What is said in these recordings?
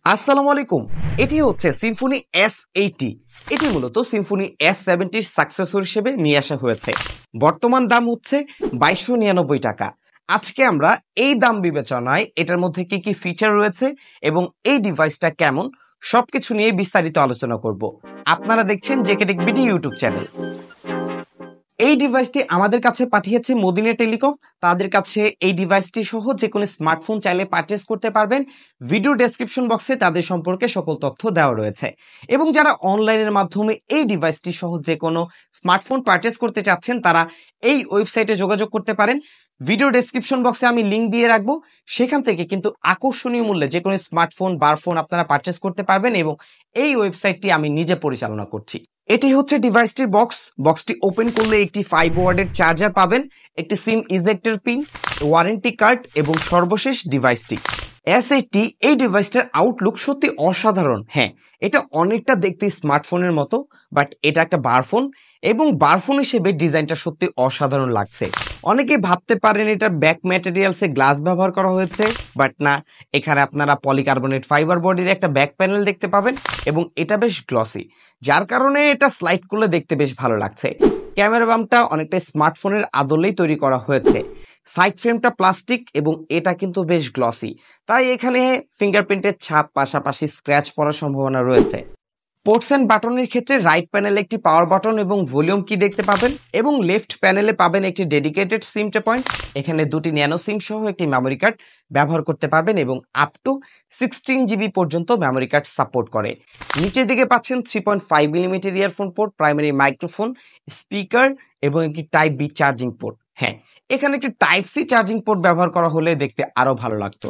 আসসালামু আলাইকুম। এটি হচ্ছে সিম্ফনি S80। এটি মূলত সিম্ফনি S70 সাকসেসর হিসেবে নিয়ে আসা হয়েছে। বর্তমান দাম হচ্ছে 2299 টাকা। আজকে আমরা এই দাম বিবেচনায় এটার মধ্যে কি কি ফিচার রয়েছে এবং এই ডিভাইসটা কেমন সবকিছু নিয়ে বিস্তারিত আলোচনা করব। আপনারা দেখছেন JK tech BD YouTube channel. এই ডিভাইসটি আমাদের কাছে পাঠিয়েছে মদিনা টেলিকম। তাদের কাছে এই ডিভাইসটি সহ যে কোনো স্মার্টফোন চাইলে পারচেজ করতে পারবেন। ভিডিও ডেসক্রিপশন বক্সে তাদের সম্পর্কে সকল তথ্য দেওয়া রয়েছে। এবং যারা অনলাইনের মাধ্যমে এই ডিভাইসটি সহ যে কোনো স্মার্টফোন পারচেজ করতে চাচ্ছেন তারা এই ওয়েবসাইটে যোগাযোগ করতে পারেন। ভিডিও ডেসক্রিপশন বক্সে আমি লিংক দিয়ে রাখবো। সেখান থেকে কিন্তু আকর্ষণীয় মূল্যে যে কোনো স্মার্টফোন বারফোন আপনারা পারচেজ করতে পারবেন এবং এই ওয়েবসাইটটি আমি নিজে পরিচালনা করছি। এটি হচ্ছে ডিভাইসটির বক্সটি ওপেন করলে একটি 5 ওয়াটের চার্জার পাবেন, একটি সিম ইজেক্টর পিন, ওয়ারেন্টি কার্ড এবং সর্বশেষ ডিভাইসটি S80। এই ডিভাইসটার আউটলুক সত্যি অসাধারণ। হ্যাঁ, এটা অনেকটা দেখতে স্মার্টফোনের মতো, বাট এটা একটা বারফোন এবং বারফোন হিসেবে ডিজাইনটা সত্যি অসাধারণ লাগছে। অনেকে ভাবতে পারেন এটা ব্যাক ম্যাটেরিয়ালসে গ্লাস ব্যবহার করা হয়েছে, বাট না, এখানে আপনারা পলিকার্বনেট ফাইবার বডির একটা ব্যাক প্যানেল দেখতে পাবেন এবং এটা বেশ গ্লসি, যার কারণে এটা স্লাইড করলে দেখতে বেশ ভালো লাগছে। ক্যামেরা বামটা অনেকটা স্মার্টফোনের আদলেই তৈরি করা হয়েছে। সাইড ফ্রেমটা প্লাস্টিক এবং এটা কিন্তু বেশ গ্লসি, তাই এখানে ফিঙ্গারপ্রিন্টের ছাপ পাশাপাশি স্ক্র্যাচ পড়ার সম্ভাবনা রয়েছে। পোর্টস এন্ড বাটনের ক্ষেত্রে রাইট প্যানেলে একটি পাওয়ার বাটন এবং ভলিউম কি দেখতে পাবেন এবং লেফট প্যানেলে পাবেন একটি ডেডিকেটেড সিম পয়েন্ট। এখানে দুটি ন্যানো সিম সহ একটি মেমোরি কার্ড ব্যবহার করতে পারবেন এবং আপ টু 16 জিবি পর্যন্ত মেমোরি কার্ড সাপোর্ট করে। নিচের দিকে পাচ্ছেন 3.5 millimetre earphone port, primary microphone, speaker এবং একটি টাইপ বি চার্জিং পোর্ট। হ্যাঁ, এখানে একটি টাইপ সি চার্জিং পোর্ট ব্যবহার করা হলে দেখতে আরো ভালো লাগতো।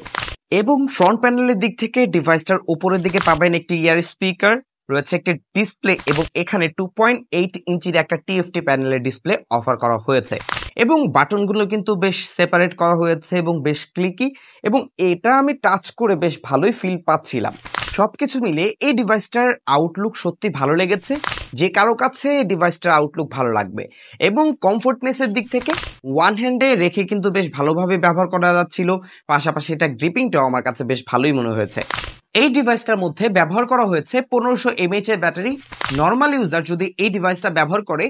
এবং ফ্রন্ট প্যানেলের দিক থেকে ডিভাইসটার উপরের দিকে পাবেন একটি ইয়ার স্পিকার, রয়েছে একটি ডিসপ্লে এবং এখানে 2.8 ইঞ্চির একটা টিএফটি প্যানেলের ডিসপ্লে অফার করা হয়েছে এবং বাটনগুলো কিন্তু বেশ সেপারেট করা হয়েছে এবং বেশ ক্লিকি এবং এটা আমি টাচ করে বেশ ভালোই ফিল পাচ্ছিলাম। সবকিছু মিলে এই ডিভাইসটার আউটলুক সত্যি ভালো লেগেছে। যে কারো কাছে এই ডিভাইসটার আউটলুক ভালো লাগবে এবং কমফোর্টনেসের দিক থেকে ওয়ান হ্যান্ডে রেখে কিন্তু বেশ ভালোভাবে ব্যবহার করা যাচ্ছিল। পাশাপাশি এটা গ্রিপিংটাও আমার কাছে বেশ ভালোই মনে হয়েছে। এই ডিভাইসটার মধ্যে ব্যবহার করা হয়েছে 1500 mAh এর ব্যাটারি। নর্মাল ইউজার যদি এই ডিভাইসটা ব্যবহার করে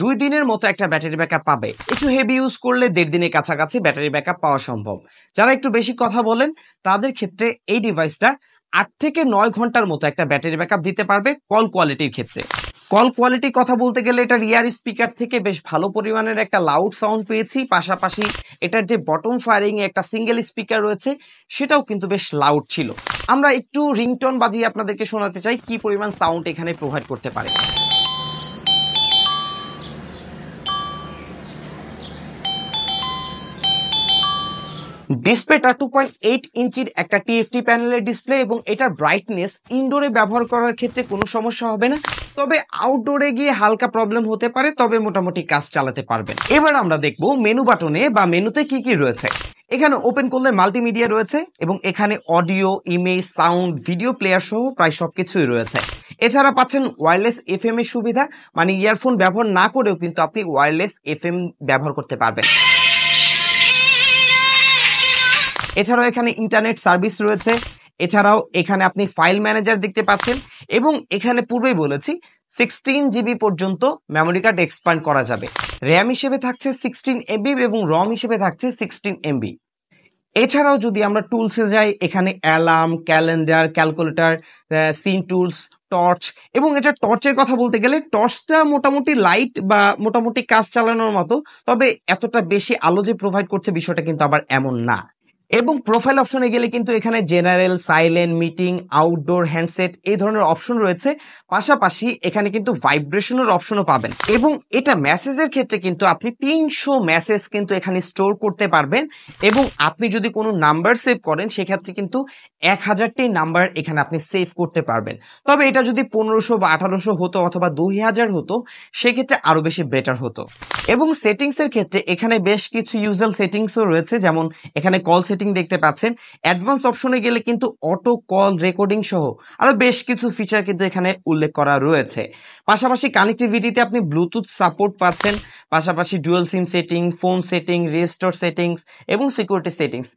2 দিনের মতো একটা ব্যাটারি ব্যাকআপ পাবে। একটু হেভি ইউজ করলে 1.5 দিনের কাছাকাছি ব্যাটারি ব্যাকআপ পাওয়া সম্ভব। যারা একটু বেশি কথা বলেন তাদের ক্ষেত্রে এই ডিভাইসটা 8 থেকে 9 ঘন্টার মতো একটা ব্যাটারি ব্যাকআপ দিতে পারবে কল কোয়ালিটির ক্ষেত্রে। কল কোয়ালিটি কথা বলতে গেলে এটার ইয়ার স্পিকার থেকে বেশ ভালো পরিমাণের একটা লাউড সাউন্ড পেয়েছি। পাশাপাশি এটার যে বটম ফায়ারিং এ একটা সিঙ্গেল স্পিকার রয়েছে সেটাও কিন্তু বেশ লাউড ছিল। আমরা একটু রিংটোন বাজিয়ে আপনাদেরকে শোনাতে চাই কি পরিমাণ সাউন্ড এখানে প্রোভাইড করতে পারে। ডিসপ্লেটা 2.8 ইঞ্চির একটা টিএফটি প্যানেলের ডিসপ্লে এবং এটার ব্রাইটনেস ইনডোরে ব্যবহার করার ক্ষেত্রে কোনো সমস্যা হবে না, তবে আউটডোরে গিয়ে হালকা প্রবলেম হতে পারে, তবে মোটামুটি কাজ চালাতে পারবেন। এবার আমরা দেখব মেনু বাটনে বা মেনুতে কি কি রয়েছে। এখানে ওপেন করলে মাল্টিমিডিয়া রয়েছে এবং এখানে audio, image, sound, video player সহ প্রায় সবকিছুই রয়েছে। এছাড়া পাচ্ছেন ওয়্যারলেস এফএম এর সুবিধা, মানে ইয়ারফোন ব্যবহার না করেও কিন্তু আপনি ওয়্যারলেস এফএম ব্যবহার করতে পারবেন। এছাড়াও এখানে ইন্টারনেট সার্ভিস রয়েছে। এছাড়াও এখানে আপনি ফাইল ম্যানেজার দেখতে পাচ্ছেন এবং এখানে পূর্বেই বলেছি 16 জিবি পর্যন্ত মেমোরি কার্ড এক্সপ্যান্ড করা যাবে। র্যাম হিসেবে থাকছে 16 এমবি এবং রম হিসেবে থাকছে 16 এমবি। এছাড়াও যদি আমরা টুলসে যাই, এখানে alarm, calendar, calculator, SIM tools, torch এবং এটা টর্চের কথা বলতে গেলে টর্চটা মোটামুটি লাইট বা মোটামুটি কাজ চালানোর মতো, তবে এতটা বেশি আলো যে প্রোভাইড করছে বিষয়টা কিন্তু আবার এমন না। এবং প্রোফাইল অপশনে গেলে কিন্তু এখানে general, silent, meeting, outdoor, handset এই ধরনের অপশন রয়েছে। পাশাপাশি এখানে কিন্তু ভাইব্রেশনের অপশনও পাবেন এবং এটা মেসেজের ক্ষেত্রে কিন্তু আপনি 300 মেসেজ কিন্তু এখানে স্টোর করতে পারবেন এবং আপনি যদি কোনো নাম্বার সেভ করেন সেক্ষেত্রে কিন্তু 1000টি নাম্বার এখানে আপনি সেভ করতে পারবেন। তবে এটা যদি 1500 বা 1800 হতো অথবা 2000 হতো সেক্ষেত্রে আরো বেশি বেটার হতো। এবং সেটিংস এর ক্ষেত্রে এখানে বেশ কিছু ইউজুয়াল সেটিংসও রয়েছে, যেমন এখানে কল সেটিং দেখতে পাচ্ছেন। অ্যাডভান্স অপশনে গেলে কিন্তু অটো কল রেকর্ডিং সহ আরো বেশ কিছু ফিচার কিন্তু এখানে উল্লেখ করা রয়েছে। পাশাপাশি কানেক্টিভিটিতে আপনি ব্লুটুথ সাপোর্ট পাচ্ছেন, পাশাপাশি dual SIM setting, phone setting, restore settings এবং সিকিউরিটি সেটিংস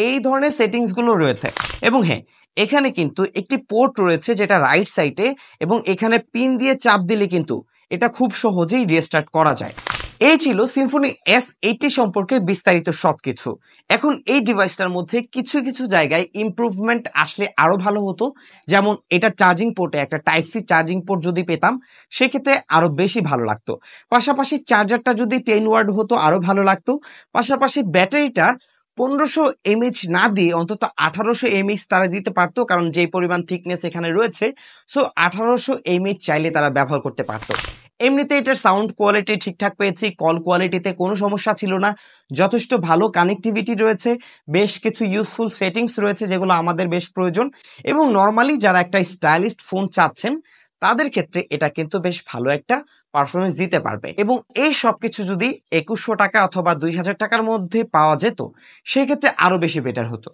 এই ধরনের সেটিংস গুলো রয়েছে। এবং হ্যাঁ, এখানে কিন্তু একটি পোর্ট রয়েছে যেটা রাইট সাইডে, এবং এখানে পিন দিয়ে চাপ দিলে কিন্তু এটা খুব সহজেই রিস্টার্ট করা যায়। এই ছিল সিম্ফনি S80 সম্পর্কে বিস্তারিত সবকিছু। এখন এই ডিভাইসটার মধ্যে কিছু কিছু জায়গায় ইমপ্রুভমেন্ট আসলে আরো ভালো হতো। যেমন এটা চার্জিং পোর্টে একটা টাইপ সি চার্জিং পোর্ট যদি পেতাম সেক্ষেত্রে আরো বেশি ভালো লাগতো। পাশাপাশি চার্জারটা যদি 10 ওয়াট হতো আরো ভালো লাগতো। পাশাপাশি ব্যাটারিটা 1500 mAh না দিয়ে অন্তত 1800 mAh তারা দিতে পারতো, কারণ যে পরিমাণ থিকনেস এখানে রয়েছে, সো 1800 mAh চাইলে তারা ব্যবহার করতে পারতো। এমনিতে এটার সাউন্ড কোয়ালিটি ঠিকঠাক পেয়েছি, কল কোয়ালিটিতে কোনো সমস্যা ছিল না, যথেষ্ট ভালো কানেক্টিভিটি রয়েছে, বেশ কিছু ইউজফুল সেটিংস রয়েছে যেগুলো আমাদের বেশ প্রয়োজন, এবং নর্মালি যারা একটা স্টাইলিস্ট ফোন চাচ্ছেন তাদের ক্ষেত্রে এটা কিন্তু বেশ ভালো একটা পারফরমেন্স দিতে পারবে। এবং এই সবকিছু যদি 2100 টাকা অথবা 2000 টাকার মধ্যে পাওয়া যেত সেক্ষেত্রে আরো বেশি বেটার হতো।